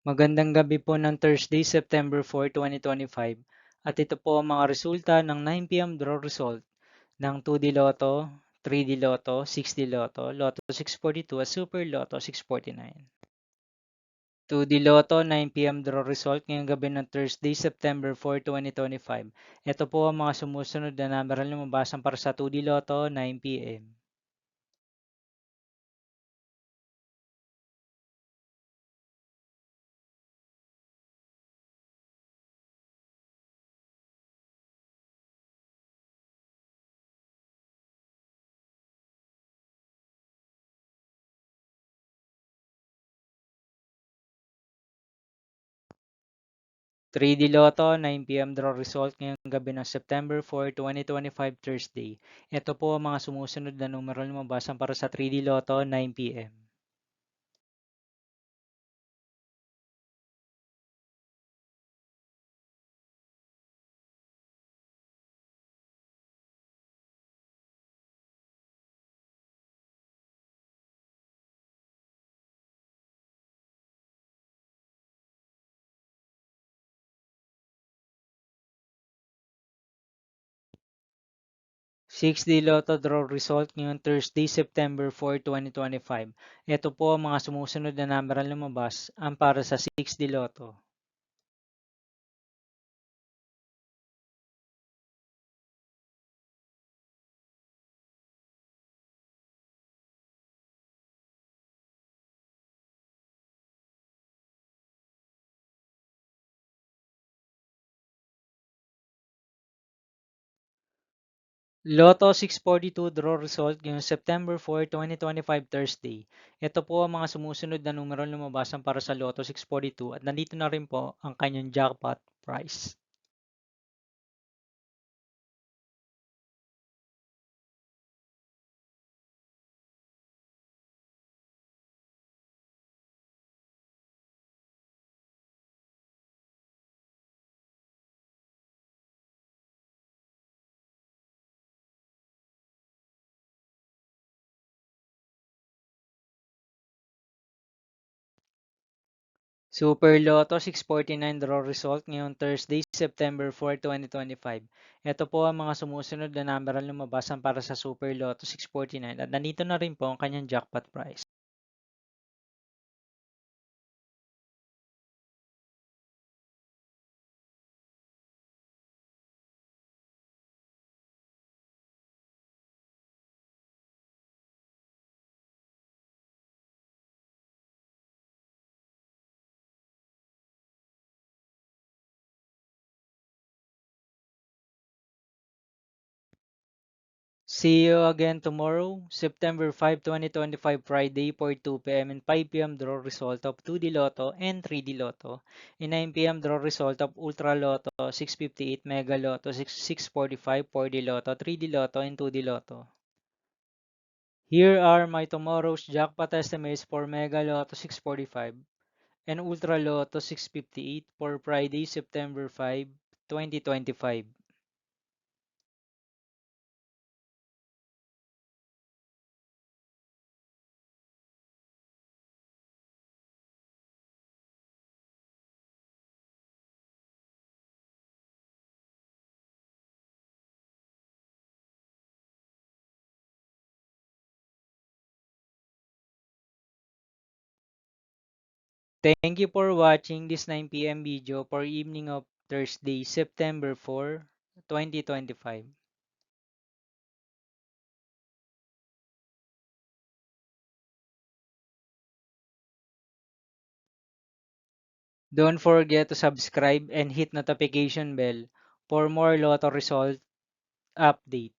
Magandang gabi po ng Thursday, September 4, 2025. At ito po ang mga resulta ng 9 p.m. draw result ng 2D Lotto, 3D Lotto, 6D Lotto, Lotto 642 at Super Lotto 649. 2D Lotto 9 p.m. draw result ngayong gabi ng Thursday, September 4, 2025. Ito po ang mga sumusunod na number na lumabasan para sa 2D Lotto 9 p.m. 3D Lotto 9 p.m. draw result ngayong gabi ng September 4, 2025 Thursday. Ito po ang mga sumusunod na numero na lumabasan para sa 3D Lotto 9 p.m. 6D Lotto draw result ngayong Thursday, September 4, 2025. Ito po ang mga sumusunod na numero na lumabas ang para sa 6D Lotto. Lotto 642 draw result ngayong September 4, 2025 Thursday. Ito po ang mga sumusunod na numero na lumabasan para sa Lotto 642 at nandito na rin po ang kanyang jackpot price. Super Lotto 649 draw result ngayong Thursday, September 4, 2025. Ito po ang mga sumusunod na number na lumabasan para sa Super Lotto 649 at nandito na rin po ang kanyang jackpot price. See you again tomorrow, September 5, 2025, Friday for 2 p.m. and 5 p.m. draw result of 2D Lotto and 3D Lotto. In 9 p.m. draw result of Ultra Lotto, 658, Mega Lotto, 645, 4D Lotto, 3D Lotto, and 2D Lotto. Here are my tomorrow's jackpot estimates for Mega Lotto 645 and Ultra Lotto 658 for Friday, September 5, 2025. Thank you for watching this 9 p.m. video for evening of Thursday, September 4, 2025. Don't forget to subscribe and hit notification bell for more Lotto result update.